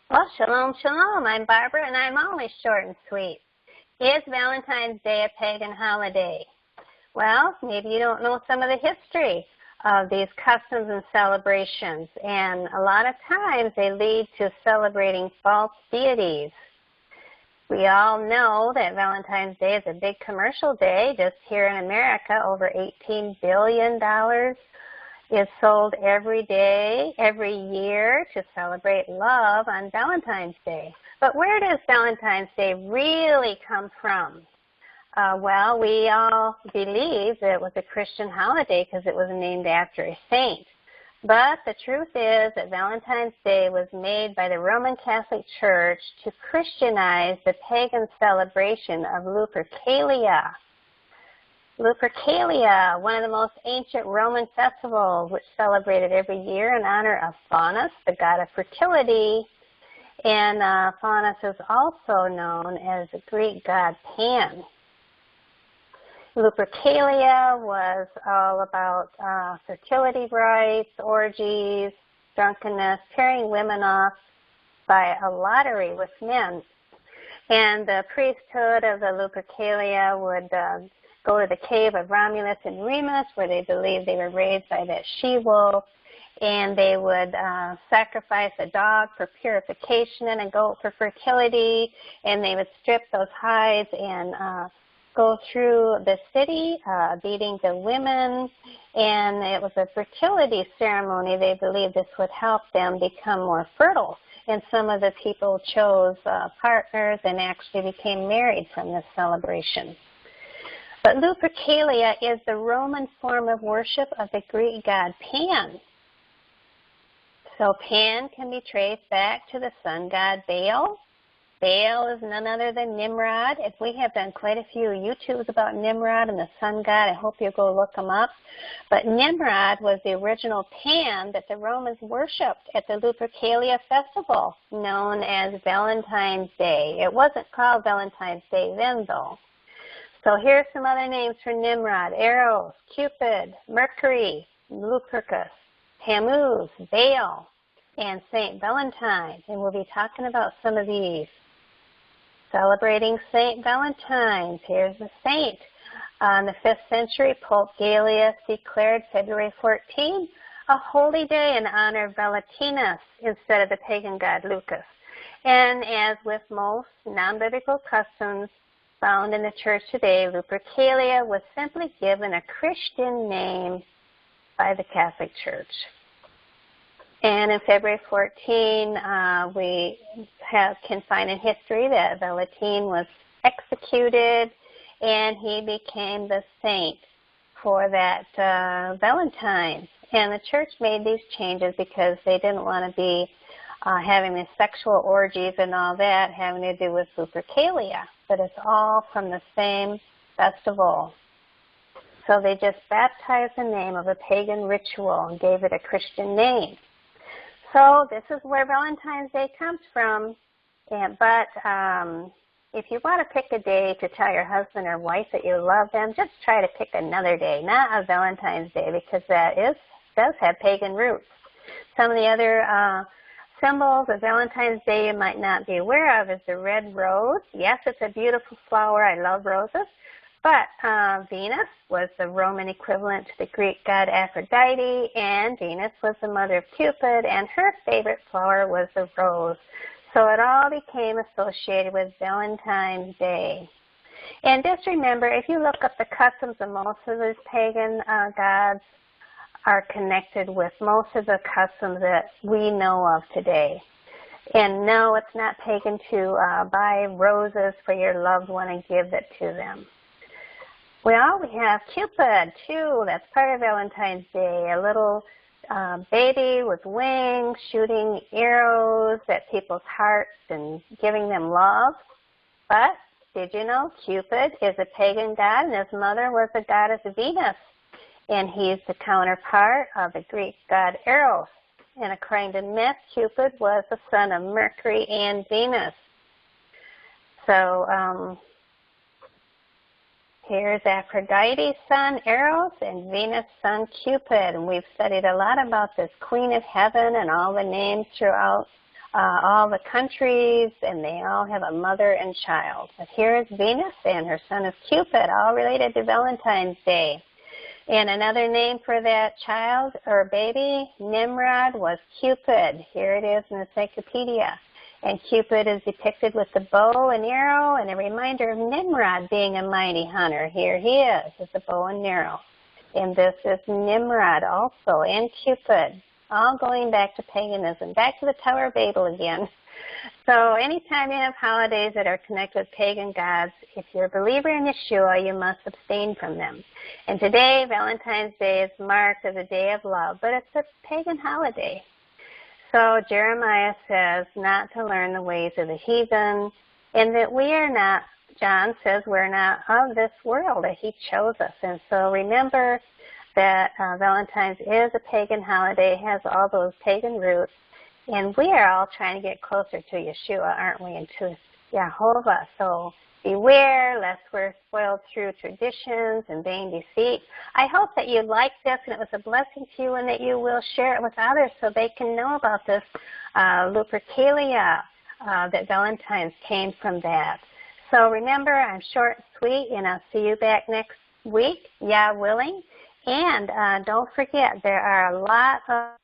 Well, shalom, shalom. I'm Barbara, and I'm always short and sweet. Is Valentine's Day a pagan holiday? Well, maybe you don't know some of the history of these customs and celebrations, and a lot of times they lead to celebrating false deities. We all know that Valentine's Day is a big commercial day. Just here in America, over $18 billion is sold every day, every year to celebrate love on Valentine's Day. But where does Valentine's Day really come from? Well, we all believe that it was a Christian holiday because it was named after a saint. But the truth is that Valentine's Day was made by the Roman Catholic Church to Christianize the pagan celebration of Lupercalia. Lupercalia, one of the most ancient Roman festivals, which celebrated every year in honor of Faunus, the god of fertility. And Faunus is also known as the Greek god Pan. Lupercalia was all about fertility rites, orgies, drunkenness, carrying women off by a lottery with men. And the priesthood of the Lupercalia would go to the cave of Romulus and Remus, where they believed they were raised by that she-wolf, and they would sacrifice a dog for purification and a goat for fertility, and they would strip those hides and go through the city, beating the women, and it was a fertility ceremony. They believed this would help them become more fertile, and some of the people chose partners and actually became married from this celebration. But Lupercalia is the Roman form of worship of the Greek god Pan. So Pan can be traced back to the sun god Baal. Baal is none other than Nimrod. If we have done quite a few YouTubes about Nimrod and the sun god, I hope you'll go look them up. But Nimrod was the original Pan that the Romans worshipped at the Lupercalia festival, known as Valentine's Day. It wasn't called Valentine's Day then, though. So here's some other names for Nimrod: Eros, Cupid, Mercury, Lupercus, Tammuz, Baal, and Saint Valentine. And we'll be talking about some of these. Celebrating Saint Valentine's. Here's the saint. In the 5th century, Pope Gallius declared February 14 a holy day in honor of Valentinus instead of the pagan god Lucas. And as with most non-biblical customs found in the church today, Lupercalia was simply given a Christian name by the Catholic Church. And in February 14, we can find in history that Valentine was executed, and he became the saint for that Valentine. And the church made these changes because they didn't want to be having the sexual orgies and all that having to do with Lupercalia. But it's all from the same festival. So they just baptized the name of a pagan ritual and gave it a Christian name. So this is where Valentine's Day comes from. But if you want to pick a day to tell your husband or wife that you love them, just try to pick another day, not a Valentine's Day, because that does have pagan roots. Some of the other symbols of Valentine's Day you might not be aware of is the red rose. Yes, it's a beautiful flower. I love roses. But Venus was the Roman equivalent to the Greek god Aphrodite, and Venus was the mother of Cupid, and her favorite flower was the rose. So it all became associated with Valentine's Day. And just remember, if you look up the customs of most of these pagan gods, are connected with most of the customs that we know of today. And no, it's not pagan to buy roses for your loved one and give it to them. Well, we have Cupid, too. That's part of Valentine's Day, a little baby with wings shooting arrows at people's hearts and giving them love. But did you know Cupid is a pagan god, and his mother was the goddess Venus? And he's the counterpart of the Greek god Eros. And according to myth, Cupid was the son of Mercury and Venus. So Here's Aphrodite's son, Eros, and Venus' son, Cupid. And we've studied a lot about this Queen of Heaven and all the names throughout all the countries, and they all have a mother and child. But here's Venus, and her son is Cupid, all related to Valentine's Day. And another name for that child or baby, Nimrod, was Cupid. Here it is in the encyclopedia. And Cupid is depicted with the bow and arrow, and a reminder of Nimrod being a mighty hunter. Here he is with the bow and arrow. And this is Nimrod also, and Cupid, all going back to paganism, back to the Tower of Babel again. So anytime you have holidays that are connected with pagan gods, if you're a believer in Yeshua, you must abstain from them. And today, Valentine's Day, is marked as a day of love, but it's a pagan holiday. So Jeremiah says not to learn the ways of the heathen, and that we are not, John says we're not of this world, that he chose us. And so remember that Valentine's is a pagan holiday, has all those pagan roots, and we are all trying to get closer to Yeshua, aren't we, and to Jehovah. So beware lest we're spoiled through traditions and vain deceit. I hope that you liked this and it was a blessing to you, and that you will share it with others so they can know about this Lupercalia, that Valentine's came from that. So remember, I'm short and sweet, and I'll see you back next week, Yah willing. And don't forget, there are a lot of